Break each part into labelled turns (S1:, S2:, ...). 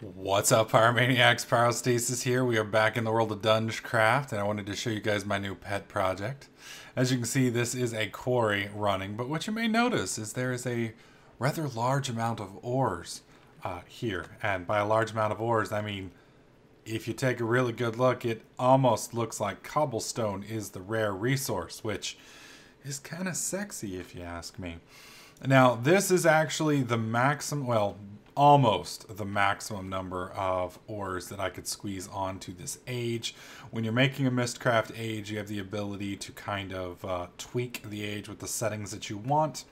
S1: What's up, Pyromaniacs? Pyrostasis here. We are back in the world of Dungecraft, and I wanted to show you guys my new pet project. As you can see, this is a quarry running, but what you may notice is there is a rather large amount of ores here. And by a large amount of ores, I mean, if you take a really good look, it almost looks like cobblestone is the rare resource, which is kind of sexy if you ask me. Now, this is actually the maximum, well, almost the maximum number of ores that I could squeeze onto this age. When you're making a Mystcraft age, you have the ability to kind of tweak the age with the settings that you want.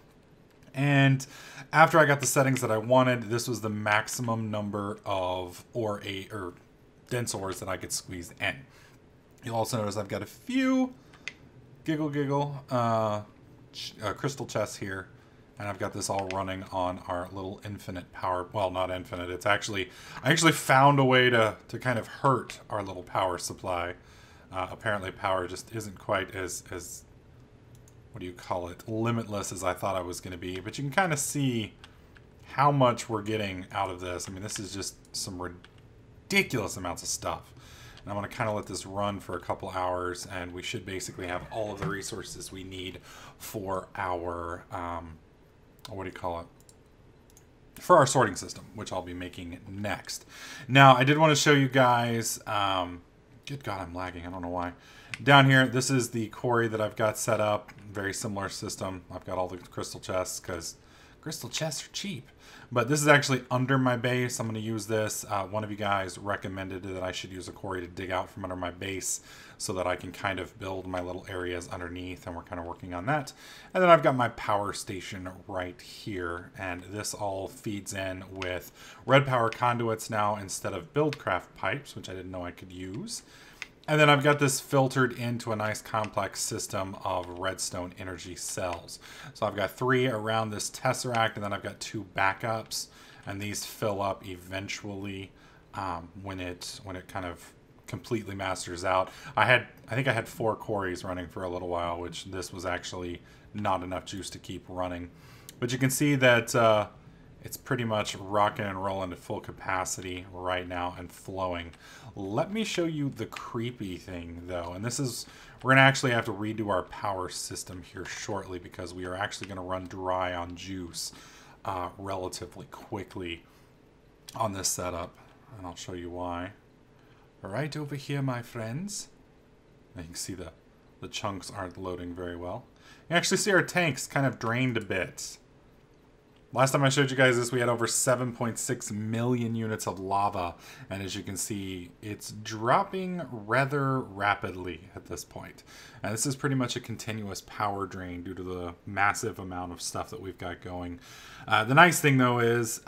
S1: And after I got the settings that I wanted, this was the maximum number of dense ores that I could squeeze in. You'll also notice I've got a few crystal chests here. And I've got this all running on our little infinite power. Well, not infinite. It's actually, I actually found a way to kind of hurt our little power supply. Apparently power just isn't quite as, what do you call it, limitless as I thought I was going to be. But you can kind of see how much we're getting out of this. I mean, this is just some ridiculous amounts of stuff. And I'm going to kind of let this run for a couple hours. And we should basically have all of the resources we need for our... what do you call it? For our sorting system, which I'll be making next. Now, I did want to show you guys, good God, I'm lagging, I don't know why. Down here, this is the quarry that I've got set up. Very similar system. I've got all the crystal chests because crystal chests are cheap. But this is actually under my base. I'm going to use this. One of you guys recommended that I should use a quarry to dig out from under my base so that I can kind of build my little areas underneath, and we're kind of working on that. And then I've got my power station right here, and this all feeds in with red power conduits now instead of Buildcraft pipes, which I didn't know I could use. And then I've got this filtered into a nice complex system of redstone energy cells. So I've got 3 around this tesseract, and then I've got 2 backups, and these fill up eventually when it kind of completely masters out. I think I had 4 quarries running for a little while, which this was actually not enough juice to keep running. But you can see that it's pretty much rocking and rolling at full capacity right now and flowing. Let me show you the creepy thing, though. And this is, we're going to actually have to redo our power system here shortly because we are actually going to run dry on juice relatively quickly on this setup. And I'll show you why. Right over here, my friends. And you can see the chunks aren't loading very well. You actually see our tanks kind of drained a bit. Last time I showed you guys this, we had over 7.6 million units of lava. And as you can see, it's dropping rather rapidly at this point. And this is pretty much a continuous power drain due to the massive amount of stuff that we've got going. The nice thing, though, is,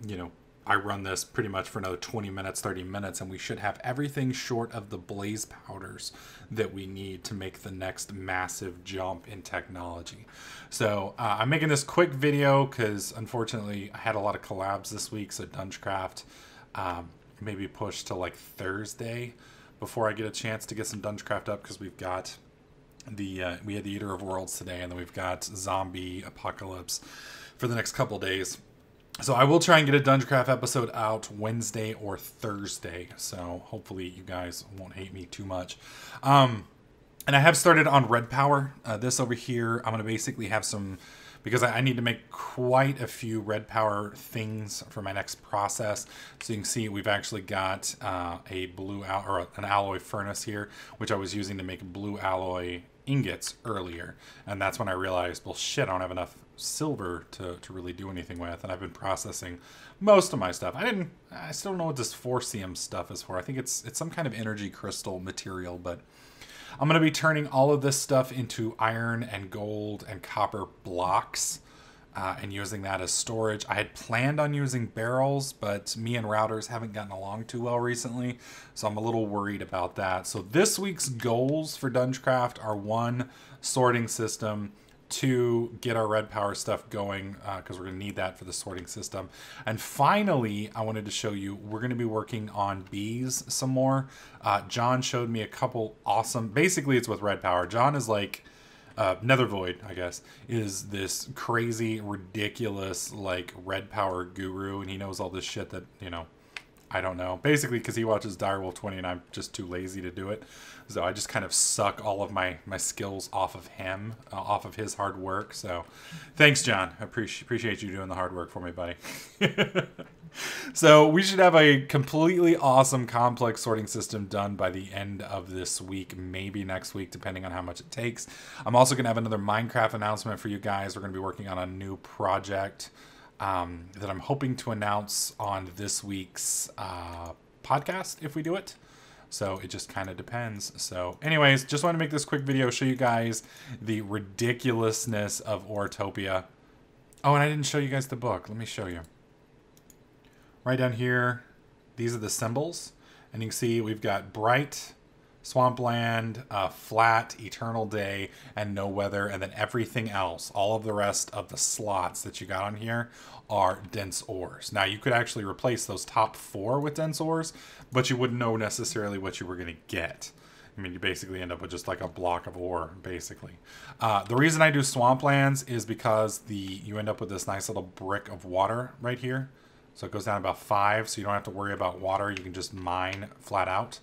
S1: you know, I run this pretty much for another 20 minutes, 30 minutes, and we should have everything short of the blaze powders that we need to make the next massive jump in technology. So I'm making this quick video because unfortunately I had a lot of collabs this week, so Dungecraft maybe pushed to like Thursday before I get a chance to get some Dungecraft up, because we've got we had the Eater of Worlds today, and then we've got Zombie Apocalypse for the next couple days. So I will try and get a Dungecraft episode out Wednesday or Thursday. So hopefully you guys won't hate me too much. And I have started on red power. This over here, I'm going to basically have some, because I need to make quite a few red power things for my next process. So you can see we've actually got an alloy furnace here, which I was using to make blue alloy ingots earlier. And that's when I realized, well, shit, I don't have enough silver to really do anything with, and I've been processing most of my stuff. I still don't know what this 4CM stuff is for. I think it's some kind of energy crystal material, but I'm going to be turning all of this stuff into iron and gold and copper blocks and using that as storage. I had planned on using barrels, but me and routers haven't gotten along too well recently, so I'm a little worried about that. So this week's goals for Dungecraft are 1, sorting system, 2, get our red power stuff going because we're going to need that for the sorting system. And finally, I wanted to show you, we're going to be working on bees some more. John showed me a couple awesome, basically it's with red power. John is like Nethervoid, I guess, is this crazy, ridiculous, like, red power guru, and he knows all this shit that, you know, I don't know. Basically, because he watches Direwolf 20 and I'm just too lazy to do it. So I just kind of suck all of my skills off of him, off of his hard work. So thanks, John. I appreciate you doing the hard work for me, buddy. So we should have a completely awesome complex sorting system done by the end of this week, maybe next week, depending on how much it takes. I'm also going to have another Minecraft announcement for you guys. We're going to be working on a new project that I'm hoping to announce on this week's podcast if we do it. So it just kind of depends. So anyways, just want to make this quick video, show you guys the ridiculousness of Oretopia. Oh, and I didn't show you guys the book. Let me show you. Right down here, these are the symbols. And you can see we've got bright, swampland, flat, eternal day, and no weather. And then everything else, all of the rest of the slots that you got on here are dense ores. Now, you could actually replace those top 4 with dense ores, but you wouldn't know necessarily what you were going to get. I mean, you basically end up with just like a block of ore, basically. The reason I do swamplands is because you end up with this nice little brick of water right here. So it goes down about 5, so you don't have to worry about water. You can just mine flat out.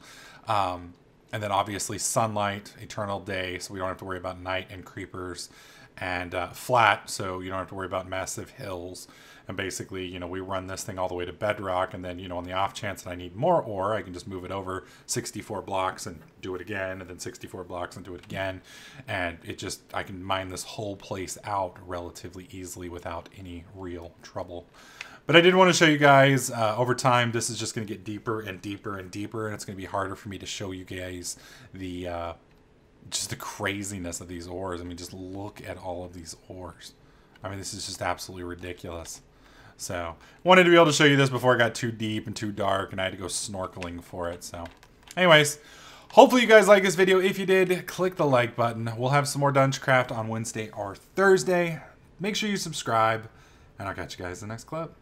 S1: And then obviously sunlight, eternal day, so we don't have to worry about night and creepers. And flat, so you don't have to worry about massive hills. And basically, you know, we run this thing all the way to bedrock, and then, you know, on the off chance that I need more ore, I can just move it over 64 blocks and do it again, and then 64 blocks and do it again. And it just, I can mine this whole place out relatively easily without any real trouble. But I did want to show you guys, over time, this is just going to get deeper and deeper and deeper, and it's going to be harder for me to show you guys the just the craziness of these ores. I mean, just look at all of these ores. I mean, this is just absolutely ridiculous. So, wanted to be able to show you this before it got too deep and too dark, and I had to go snorkeling for it. So, anyways, hopefully you guys like this video. If you did, click the like button. We'll have some more Dungecraft on Wednesday or Thursday. Make sure you subscribe, and I'll catch you guys in the next clip.